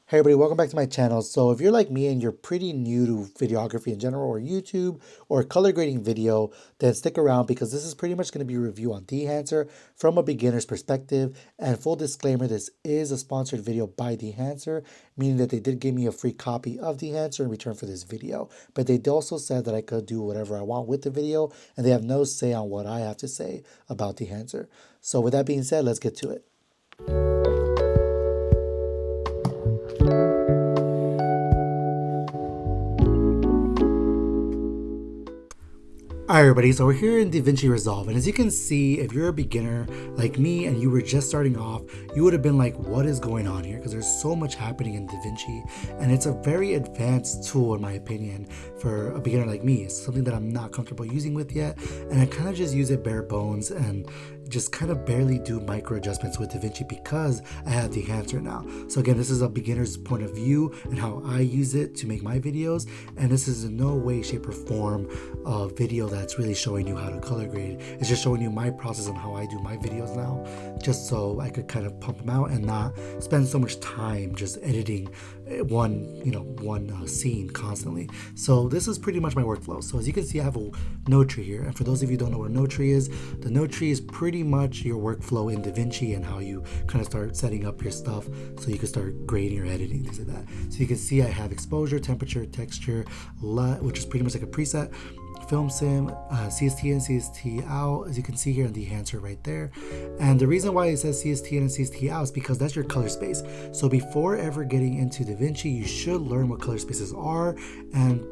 Hey everybody, welcome back to my channel. So if you're like me and you're pretty new to videography in general or YouTube or color grading video, then stick around because this is pretty much going to be a review on Dehancer from a beginner's perspective. And full disclaimer, this is a sponsored video by Dehancer, meaning that they did give me a free copy of Dehancer in return for this video. But they also said that I could do whatever I want with the video and they have no say on what I have to say about Dehancer. So with that being said, let's get to it. Alright everybody, so we're here in DaVinci Resolve, and as you can see, if you're a beginner like me and you were just starting off, you would have been like, what is going on here? Because there's so much happening in DaVinci, and it's a very advanced tool in my opinion for a beginner like me. It's something that I'm not comfortable using with yet, and I kind of just use it bare bones and just kind of barely do micro adjustments with DaVinci because I have Dehancer now. So again, this is a beginner's point of view and how I use it to make my videos, and this is in no way, shape, or form a video that's really showing you how to color grade. It's just showing you my process on how I do my videos now, just so I could kind of pump them out and not spend so much time just editing one scene constantly. So this is pretty much my workflow. So as you can see, I have a node tree here, and for those of you who don't know what a node tree is, the node tree is pretty much your workflow in DaVinci and how you kind of start setting up your stuff so you can start grading or editing, things like that. So you can see I have exposure, temperature, texture, LUT, which is pretty much like a preset, film sim, CST in, CST out, as you can see here in Dehancer right there. And the reason why it says CST in and CST out is because that's your color space. So before ever getting into DaVinci, you should learn what color spaces are and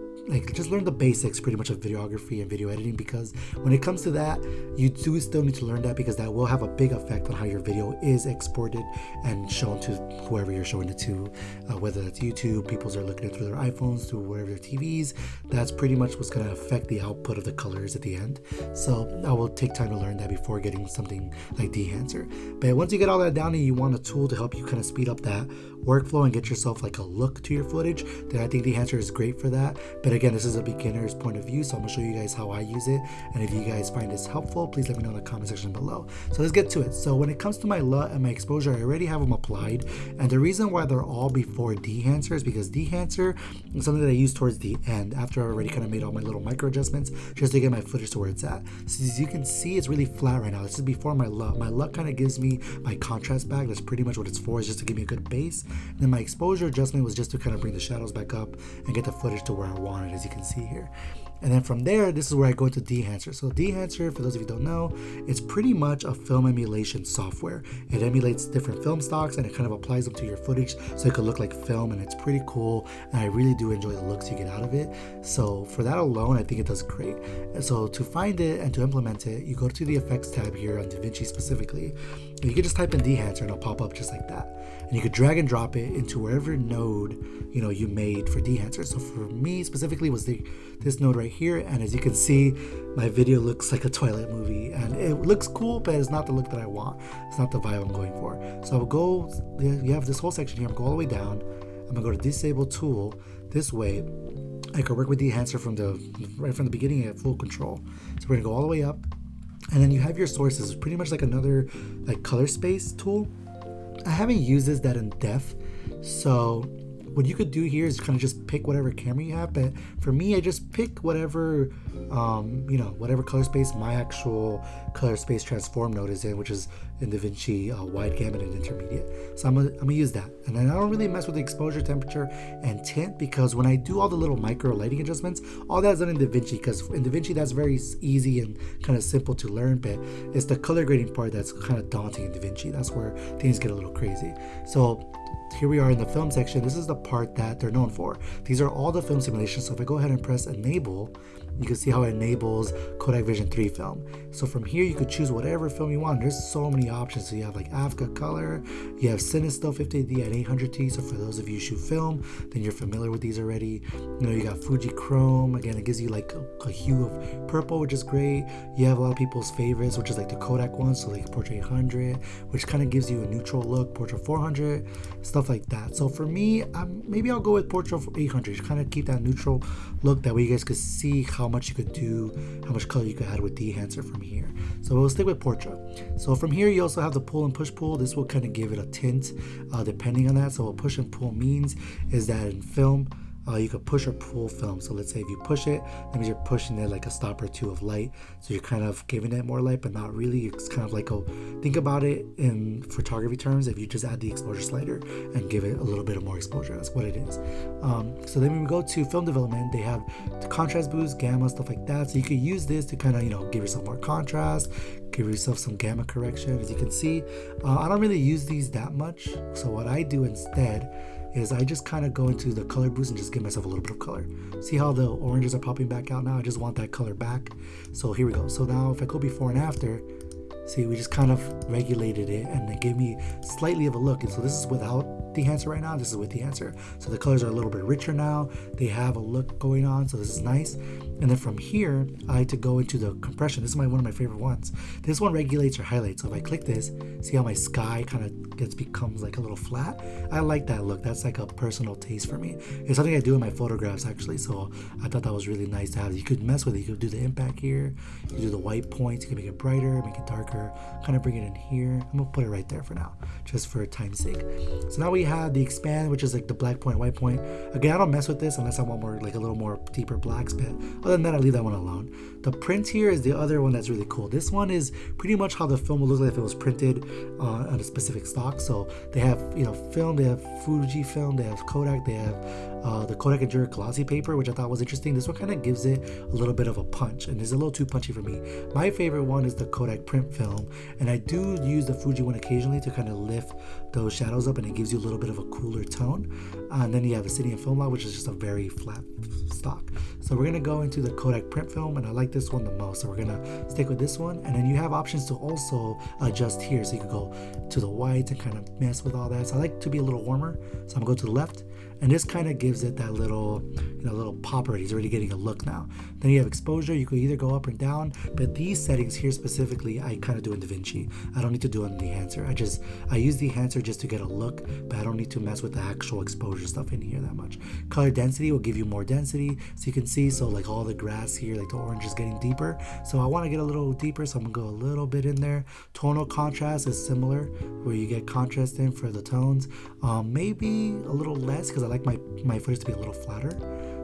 just learn the basics pretty much of videography and video editing, because when it comes to that, you do still need to learn that because that will have a big effect on how your video is exported and shown to whoever you're showing it to, whether that's YouTube, people are looking at it through their iPhones, through whatever their TVs. That's pretty much what's going to affect the output of the colors at the end. So I will take time to learn that before getting something like Dehancer. But once you get all that down and you want a tool to help you kind of speed up that workflow and get yourself like a look to your footage, then I think Dehancer is great for that. But again, this is a beginner's point of view, so I'm gonna show you guys how I use it, and if you guys find this helpful, please let me know in the comment section below. So let's get to it. So when it comes to my LUT and my exposure, I already have them applied, and the reason why they're all before Dehancer is because Dehancer is something that I use towards the end after I already kind of made all my little micro adjustments just to get my footage to where it's at. So as you can see, it's really flat right now. This is before my LUT. My LUT kind of gives me my contrast back. That's pretty much what it's for, is just to give me a good base. And then my exposure adjustment was just to kind of bring the shadows back up and get the footage to where I want it, as you can see here. And then from there, this is where I go into Dehancer. So Dehancer, for those of you who don't know, it's pretty much a film emulation software. It emulates different film stocks and it kind of applies them to your footage so it could look like film, and it's pretty cool. And I really do enjoy the looks you get out of it. So for that alone, I think it does great. And so to find it and to implement it, you go to the effects tab here on DaVinci specifically, and you can just type in Dehancer and it'll pop up just like that. And you could drag and drop it into wherever node you made for Dehancer. So for me specifically was this node right here, and as you can see, my video looks like a Twilight movie, and it looks cool, but it's not the look that I want. It's not the vibe I'm going for. So I'll go, you have this whole section here, I'm going all the way down. I'm gonna go to disable tool. This way I could work with Dehancer right from the beginning at full control. So we're gonna go all the way up, and then you have your sources. It's pretty much like another color space tool. I haven't used this that in depth, so what you could do here is kind of just pick whatever camera you have, but for me, I just pick whatever, whatever color space my actual color space transform node is in, which is in DaVinci wide gamut and intermediate. So I'm gonna use that, and then I don't really mess with the exposure, temperature, and tint, because when I do all the little micro lighting adjustments, all that's done in DaVinci, because in DaVinci that's very easy and kind of simple to learn, but it's the color grading part that's kind of daunting in DaVinci. That's where things get a little crazy. So here we are in the film section. This is the part that they're known for. These are all the film simulations. So if I go ahead and press enable, you can see how it enables Kodak Vision 3 film. So from here, you could choose whatever film you want. There's so many options. So you have like Africa Color, you have Cinestill 50D at 800T. So for those of you who shoot film, then you're familiar with these already. You got Fuji Chrome. Again, it gives you like a hue of purple, which is great. You have a lot of people's favorites, which is like the Kodak ones. So like Portrait 800, which kind of gives you a neutral look, Portrait 400, stuff like that. So for me, maybe I'll go with Portrait 800, kind of keep that neutral look. That way you guys could see how much you could do, how much color you could add with Dehancer from here. So we'll stick with Portrait. So from here, you also have the pull and push pull. This will kind of give it a tint depending on that. So what push and pull means is that in film, you could push or pull film. So let's say if you push it, that means you're pushing it like a stop or two of light. So you're kind of giving it more light, but not really. It's kind of like think about it in photography terms. If you just add the exposure slider and give it a little bit of more exposure, that's what it is. So then when we go to film development, they have the contrast boost, gamma, stuff like that. So you could use this to kind of, give yourself more contrast, give yourself some gamma correction. As you can see, I don't really use these that much. So what I do instead is I just kind of go into the color boost and just give myself a little bit of color. See how the oranges are popping back out now? I just want that color back. So here we go. So now if I go before and after, see, we just kind of regulated it and it gave me slightly of a look. And so this is without Dehancer right now. This is with Dehancer. So the colors are a little bit richer now. They have a look going on. So this is nice. And then from here, I like to go into the compression. This is one of my favorite ones. This one regulates your highlights. So if I click this, see how my sky kind of becomes like a little flat? I like that look. That's like a personal taste for me. It's something I do in my photographs actually. So I thought that was really nice to have. You could mess with it. You could do the impact here. You could do the white points. You can make it brighter, make it darker, kind of bring it in here. I'm gonna put it right there for now, just for time's sake. So now we have the expand, which is like the black point, white point. Again, I don't mess with this unless I want more, like a little more deeper blacks, but other than that, I leave that one alone. The print here is the other one that's really cool. This one is pretty much how the film would look like if it was printed on a specific stock. So they have, film, they have Fuji film, they have Kodak, they have the Kodak Endura glossy paper, which I thought was interesting. This one kind of gives it a little bit of a punch, and it's a little too punchy for me. My favorite one is the Kodak print film, and I do use the Fuji one occasionally to kind of lift those shadows up, and it gives you a little bit of a cooler tone. And then you have Obsidian Film Log, which is just a very flat stock. So we're gonna go into the Kodak print film, and I like this one the most, so we're gonna stick with this one. And then you have options to also adjust here, so you can go to the whites and kind of mess with all that. So I like to be a little warmer, so I'm gonna go to the left, and this kind of gives it that little little pop already. He's already getting a look now. Then you have exposure. You could either go up or down, but these settings here specifically, I kind of do in DaVinci. I don't need to do it in Dehancer. I use Dehancer just to get a look, but I don't need to mess with the actual exposure stuff in here that much. Color density will give you more density, so you can see, so like all the grass here, like the orange is getting deeper. So I want to get a little deeper, so I'm gonna go a little bit in there. Tonal contrast is similar, where you get contrast in for the tones. Maybe a little less, because I like my footage to be a little flatter.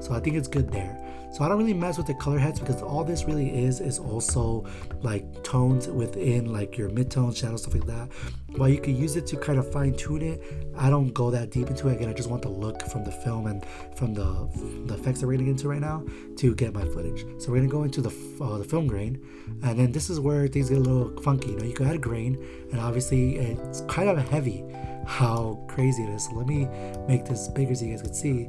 So I think it's good there. So I don't really mess with the color heads, because all this really is also like tones within like your midtones, shadows, stuff like that. While you could use it to kind of fine tune it, I don't go that deep into it. Again, I just want the look from the film and from the effects that we're getting into right now to get my footage. So we're gonna go into the film grain, and then this is where things get a little funky. You can add grain, and obviously it's kind of heavy how crazy it is. So let me make this bigger so you guys can see.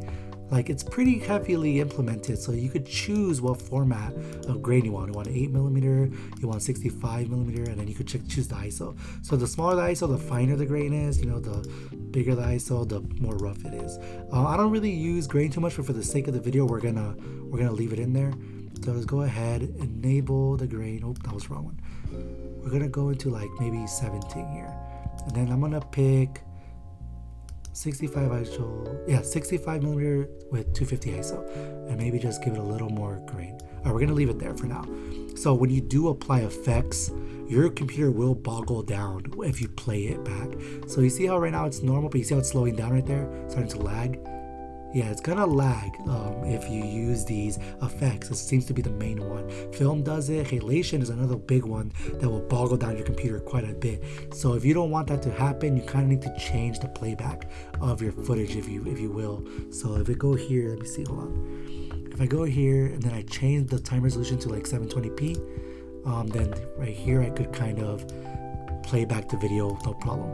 Like, it's pretty heavily implemented, so you could choose what format of grain you want. You want 8mm, you want 65mm, and then you could choose the ISO. So the smaller the ISO, the finer the grain is. The bigger the ISO, the more rough it is. I don't really use grain too much, but for the sake of the video, we're gonna leave it in there. So let's go ahead, enable the grain. Oh, that was the wrong one. We're gonna go into like maybe 17 here, and then I'm gonna pick 65 ISO, 65mm with 250 ISO, and maybe just give it a little more grain. All right, we're gonna leave it there for now. So when you do apply effects, your computer will boggle down if you play it back. So you see how right now it's normal, but you see how it's slowing down right there, starting to lag? Yeah, it's gonna lag if you use these effects. It seems to be the main one. Film does it. Halation is another big one that will boggle down your computer quite a bit. So if you don't want that to happen, you kind of need to change the playback of your footage, if you will. So if I go here, let me see, hold on. If I go here and then I change the time resolution to like 720p, then right here I could kind of play back the video, no problem.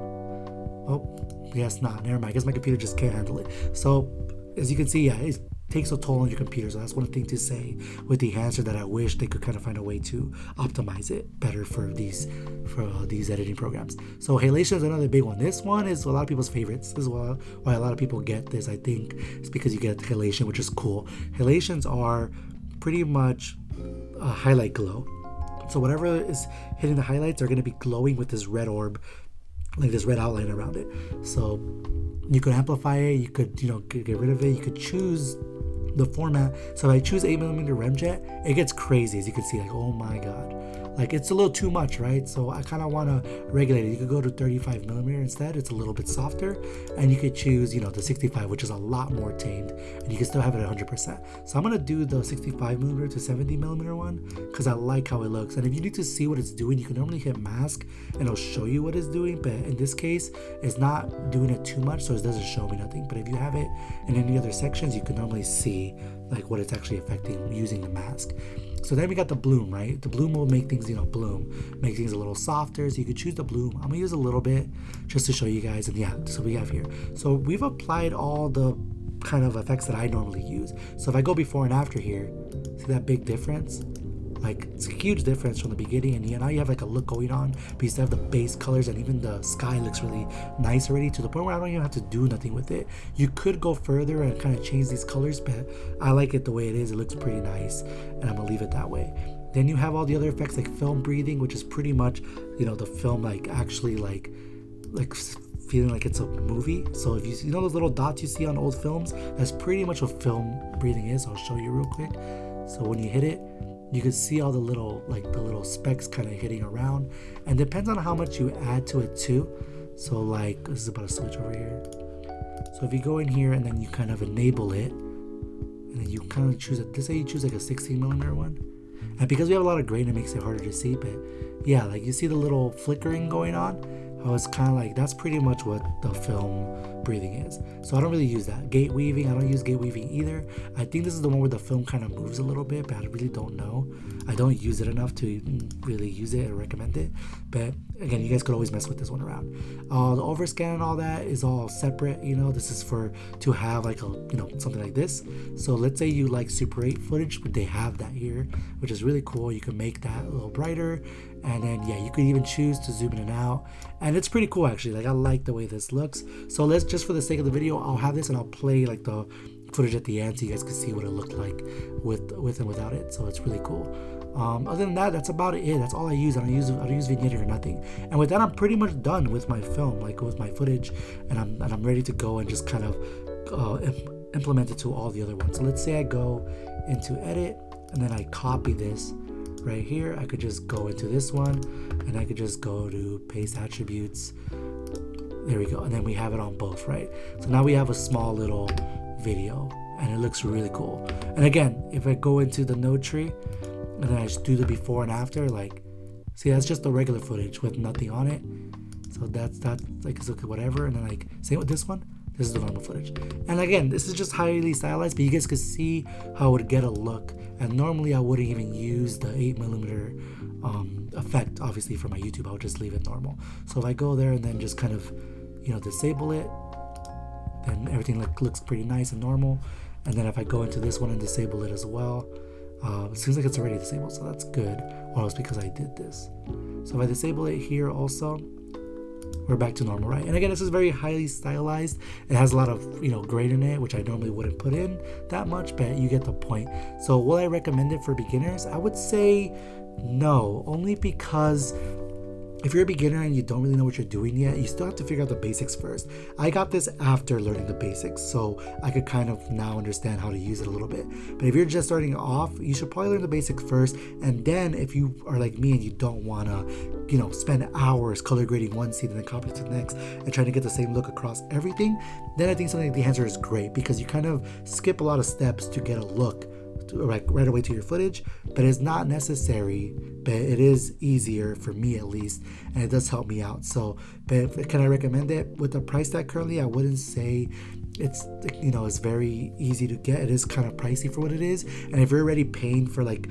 Oh, yes, not. Never mind. I guess my computer just can't handle it. So as you can see, yeah, it takes a toll on your computer. So that's one thing to say with the Dehancer, that I wish they could kind of find a way to optimize it better for these editing programs. So halation is another big one. This one is a lot of people's favorites. This is why a lot of people get this. I think it's because you get halation, which is cool. Halations are pretty much a highlight glow. So whatever is hitting the highlights are going to be glowing with this red orb, like this red outline around it. So you could amplify it, you could get rid of it, you could choose the format. So if I choose 8mm Remjet, it gets crazy, as you can see, like, oh my god, like it's a little too much, right? So I kind of want to regulate it. You could go to 35 millimeter instead. It's a little bit softer, and you could choose, you know, the 65, which is a lot more tamed, and you can still have it at 100%. So I'm gonna do the 65 millimeter to 70 millimeter one because I like how it looks. And if you need to see what it's doing, you can normally hit mask and it'll show you what it's doing. But in this case, it's not doing it too much, so it doesn't show me nothing. But if you have it in any other sections, you can normally see like what it's actually affecting using the mask. So then we got the bloom, right? The bloom will make things, you know, bloom, make things a little softer. So you could choose the bloom. I'm gonna use a little bit just to show you guys. And yeah, so we have here. So we've applied all the kind of effects that I normally use. So if I go before and after here, see that big difference? Like it's a huge difference from the beginning, and yeah, now you have like a look going on, but you still have the base colors, and even the sky looks really nice already, to the point where I don't even have to do nothing with it. You could go further and kind of change these colors, but I like it the way it is. It looks pretty nice, and I'm gonna leave it that way. Then you have all the other effects like film breathing, which is pretty much, you know, the film like actually like feeling like it's a movie. So if you know those little dots you see on old films, that's pretty much what film breathing is. I'll show you real quick. So when you hit it, you can see all the little specks kind of hitting around, and depends on how much you add to it too. So like this is about to switch over here. So if you go in here and then you kind of enable it, and then you kind of choose it. This say you choose like a 16 millimeter one, and because we have a lot of grain, it makes it harder to see. But yeah, like you see the little flickering going on. How it's kind of like, that's pretty much what the film breathing is. So I don't really use that. Gate weaving, I don't use gate weaving either. I think this is the one where the film kind of moves a little bit, but I really don't know. I don't use it enough to really use it or recommend it. But again, you guys could always mess with this one around. The overscan and all that is all separate. You know, this is for to have like a, you know, something like this. So let's say you like Super 8 footage, but they have that here, which is really cool. You can make that a little brighter. And then yeah, you could even choose to zoom in and out, and it's pretty cool actually. Like I like the way this looks. So let's just, for the sake of the video, I'll have this and I'll play like the footage at the end so you guys can see what it looked like with and without it. So it's really cool. Other than that, that's about it. That's all I use. I don't use vignetting or nothing. And with that, I'm pretty much done with my film, like with my footage, and I'm ready to go and just kind of implement it to all the other ones. So let's say I go into edit and then I copy this right here. I could just go into this one and I could just go to paste attributes. There we go. And then we have it on both, right? So now we have a small little video and it looks really cool. And again, if I go into the node tree and then I just do the before and after, like, see, that's just the regular footage with nothing on it. So that's like, it's whatever. And then like, same with this one. This is the normal footage. And again, this is just highly stylized, but you guys could see how it would get a look. And normally I wouldn't even use the 8mm effect, obviously, for my YouTube. I would just leave it normal. So if I go there and then just kind of, you know, disable it, then everything looks pretty nice and normal. And then if I go into this one and disable it as well, it seems like it's already disabled, so that's good. Or else because I did this. So if I disable it here also, we're back to normal, right? And again, this is very highly stylized. It has a lot of, you know, grain in it, which I normally wouldn't put in that much, but you get the point. So will I recommend it for beginners? I would say no, only because if you're a beginner and you don't really know what you're doing yet, you still have to figure out the basics first. I got this after learning the basics, so I could kind of now understand how to use it a little bit. But if you're just starting off, you should probably learn the basics first. And then if you are like me and you don't want to, you know, spend hours color grading one scene and then copy it to the next and trying to get the same look across everything, then I think something like Dehancer is great because you kind of skip a lot of steps to get a look right away to your footage, but it's not necessary, but it is easier for me at least, and it does help me out. So, but can I recommend it? With the price tag currently, I wouldn't say it's, you know, it's very easy to get. It is kind of pricey for what it is, and if you're already paying for like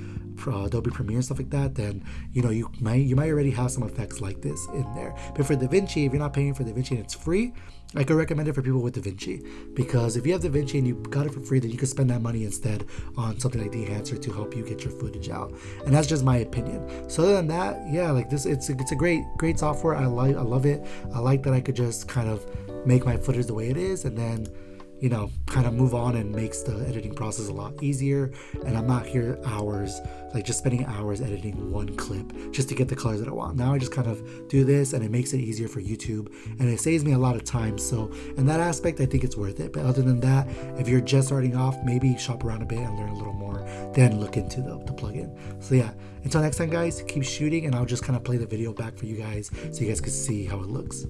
Adobe Premiere and stuff like that, then you know you might already have some effects like this in there. But for DaVinci, if you're not paying for DaVinci and it's free, I could recommend it for people with DaVinci, because if you have DaVinci and you got it for free, then you could spend that money instead on something like Dehancer to help you get your footage out. And that's just my opinion. So other than that, yeah, like this, it's a great software. I love it. I like that I could just kind of make my footage the way it is, and then kind of move on, and makes the editing process a lot easier. And I'm not here hours, like just spending hours editing one clip just to get the colors that I want. Now I just kind of do this, and it makes it easier for YouTube, and it saves me a lot of time. So in that aspect, I think it's worth it. But other than that, if you're just starting off, maybe shop around a bit and learn a little more, then look into the plugin. So yeah, until next time guys, keep shooting, and I'll just kind of play the video back for you guys so you guys can see how it looks.